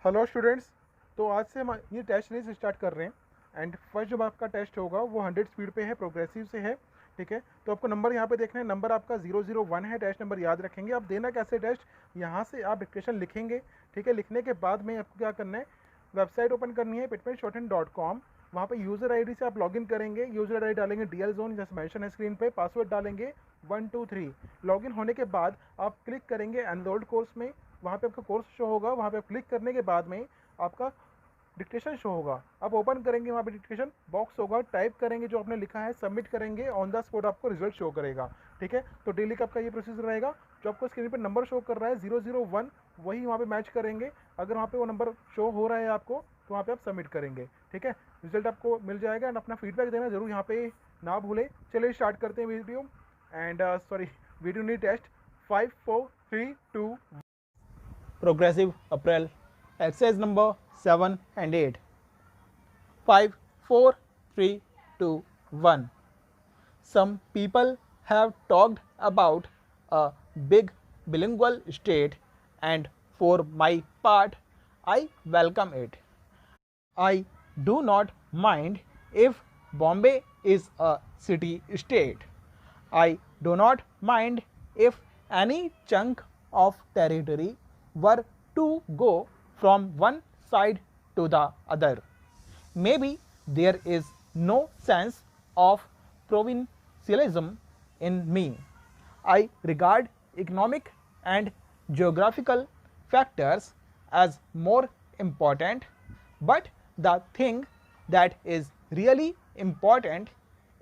Hello students. तो आज से हम ये टेस्ट सीरीज स्टार्ट कर रहे हैं एंड फर्स्ट जब आपका टेस्ट होगा वो 100 स्पीड पे है, प्रोग्रेसिव से है। ठीक है, तो आपको नंबर यहाँ पे देखना है, नंबर आपका 001 है। टेस्ट नंबर याद रखेंगे। आप देना कैसे टेस्ट, यहाँ से आप डिक्टेशन लिखेंगे। ठीक है, लिखने के बाद में आपको क्या करना है, वेबसाइट ओपन करनी है pitmanshorthand.com। वहाँ पे यूज़र आईडी से आप लॉगिन करेंगे। यूज़र आईडी डालेंगे डीएल जोन जैसे मेंशन है स्क्रीन पे। पासवर्ड डालेंगे 123। लॉगिन होने के बाद आप क्लिक करेंगे एनरोल्ड कोर्स में। वहाँ पे आपका कोर्स शो होगा। वहाँ पे आप क्लिक करने के बाद में आपका डिक्टेशन शो होगा। आप ओपन करेंगे, वहाँ पे डिक्टेशन बॉक्स होगा, टाइप करेंगे जो आपने लिखा है, सबमिट करेंगे, ऑन द स्पॉट आपको रिजल्ट शो करेगा। ठीक है, तो डेली का आपका ये प्रोसीजर रहेगा। जो आपको स्क्रीन पर नंबर शो कर रहा है 001, वही वहाँ पे मैच करेंगे। अगर वहाँ पे वो नंबर शो हो रहा है आपको, तो वहाँ पे आप सबमिट करेंगे। ठीक है, रिजल्ट आपको मिल जाएगा एंड अपना फीडबैक देना जरूर यहाँ पे ना भूलें। चलिए स्टार्ट करते हैं वीडियो एंड सॉरी वीडियो नहीं, test. 5 4 3 2 Progressive April. Exercise number 7 and 8. 5, 4, 3, 2, 1. Some people have talked about a big bilingual state, and for my part, I welcome it. I do not mind if Bombay is a city state. I do not mind if any chunk of territory were to go from one side to the other. Maybe there is no sense of provincialism in me. I regard economic and geographical factors as more important, but the thing that is really important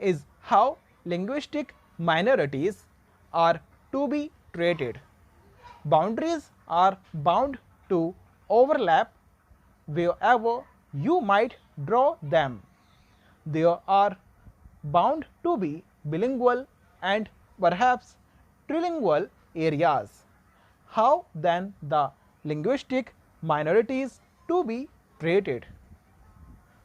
is how linguistic minorities are to be treated. Boundaries are bound to overlap wherever you might draw them. There are bound to be bilingual and perhaps trilingual areas. How then the linguistic minorities to be treated?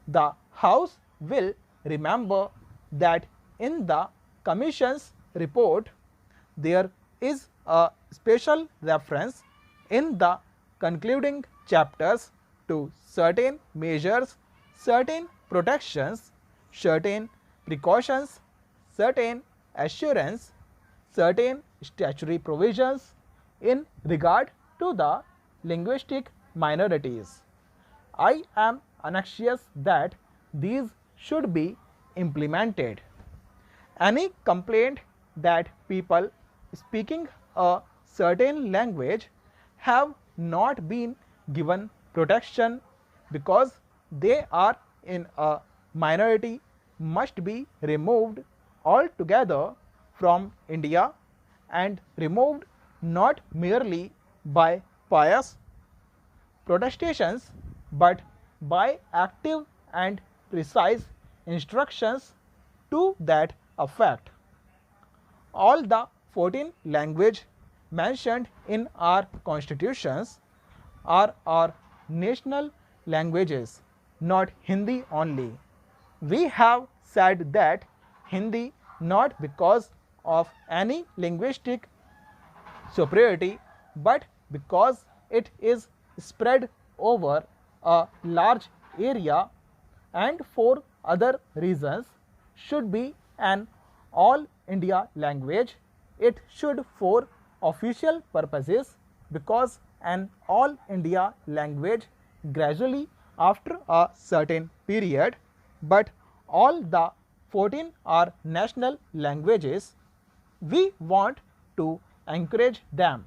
The House will remember that in the Commission's report there is a special reference in the concluding chapters to certain measures, certain protections, certain precautions, certain assurance, certain statutory provisions in regard to the linguistic minorities. I am anxious that these should be implemented. Any complaint that people speaking a certain language have not been given protection because they are in a minority must be removed altogether from India, and removed not merely by pious protestations but by active and precise instructions to that effect. All the 14 languages mentioned in our constitutions are our national languages, not Hindi only. We have said that Hindi not because of any linguistic superiority, but because it is spread over a large area and for other reasons should be an all India language. It should for official purposes because an all India language gradually after a certain period, but all the 14 are national languages. We want to encourage them.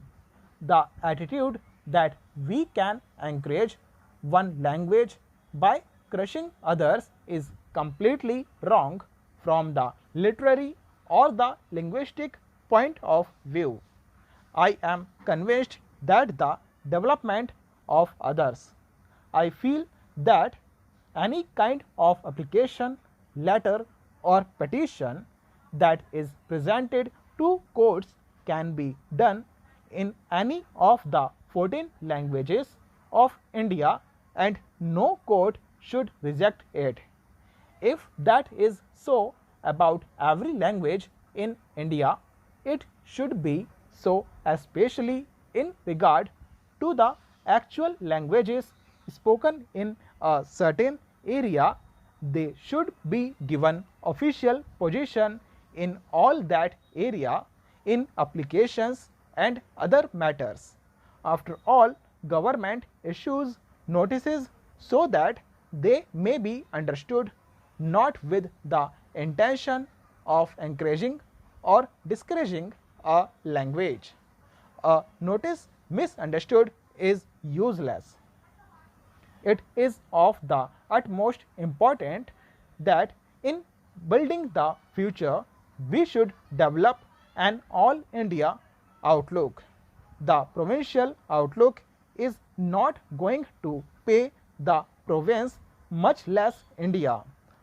The attitude that we can encourage one language by crushing others is completely wrong from the literary or the linguistic point of view. I am convinced that the development of others. I feel that any kind of application, letter or petition that is presented to courts can be done in any of the 14 languages of India and no court should reject it. If that is so about every language in India, it should be so especially in regard to the actual languages spoken in a certain area, they should be given official position in all that area in applications and other matters. After all, government issues notices so that they may be understood not with the intention of encouraging or discouraging a language. A notice misunderstood is useless. It is of the utmost importance that in building the future, we should develop an all India outlook. The provincial outlook is not going to pay the province, much less India.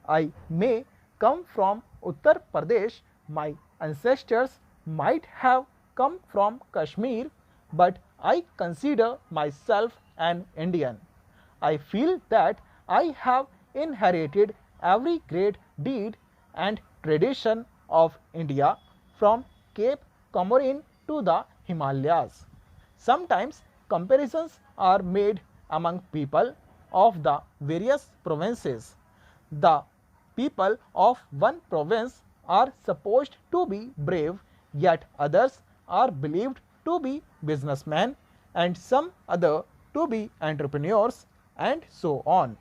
I may come from Uttar Pradesh, my ancestors might have come from Kashmir, but I consider myself an Indian. I feel that I have inherited every great deed and tradition of India from Cape Comorin to the Himalayas. Sometimes comparisons are made among people of the various provinces. The people of one province are supposed to be brave, yet others are believed to be businessmen and some other to be entrepreneurs and so on.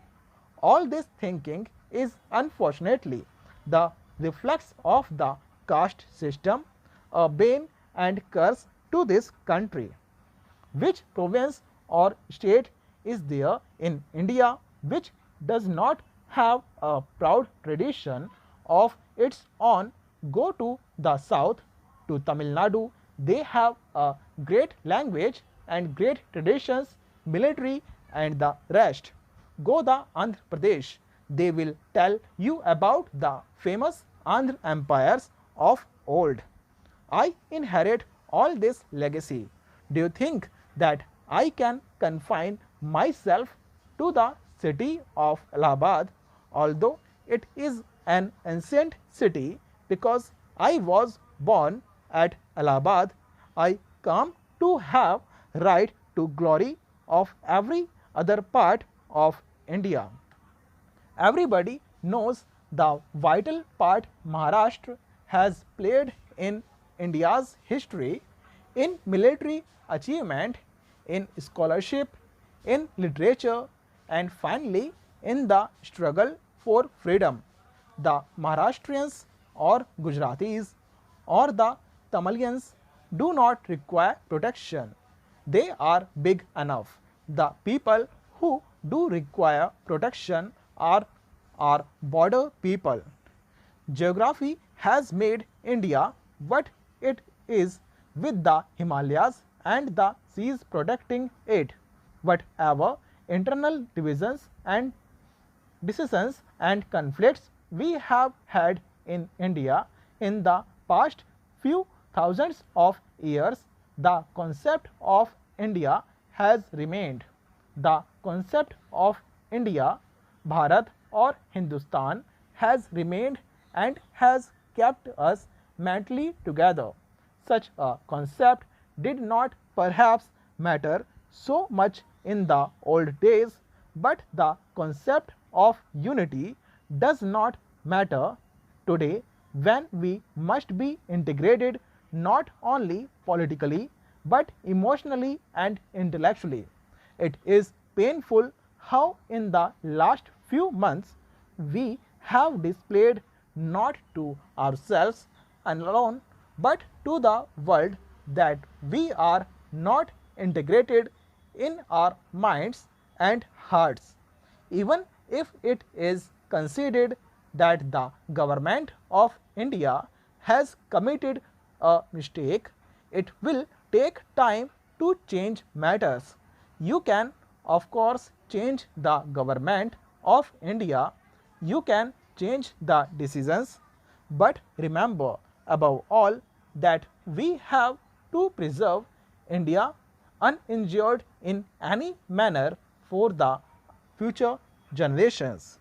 All this thinking is unfortunately the reflex of the caste system, a bane and curse to this country. Which province or state is there in India which does not have a proud tradition of its own? Go to the south, to Tamil Nadu, they have a great language and great traditions, military and the rest. Go the Andhra Pradesh, they will tell you about the famous Andhra empires of old. I inherit all this legacy. Do you think that I can confine myself to the city of Allahabad, although it is an ancient city? Because I was born at Allahabad, I come to have right to glory of every other part of India. Everybody knows the vital part Maharashtra has played in India's history, in military achievement, in scholarship, in literature, and finally in the struggle for freedom. The Maharashtrians or Gujaratis or the Tamilians do not require protection. They are big enough. The people who do require protection are our border people. Geography has made India what it is, with the Himalayas and the seas protecting it. Whatever internal divisions and decisions and conflicts we have had in India in the past few thousands of years, the concept of India has remained. The concept of India, Bharat or Hindustan has remained and has kept us mentally together. Such a concept did not perhaps matter so much in the old days, but the concept of unity does not matter today when we must be integrated not only politically but emotionally and intellectually. It is painful how in the last few months we have displayed not to ourselves alone but to the world that we are not integrated in our minds and hearts. Even if it is considered that the government of India has committed a mistake, it will take time to change matters. You can of course change the government of India, you can change the decisions, but remember above all that we have to preserve India uninjured in any manner for the future generations.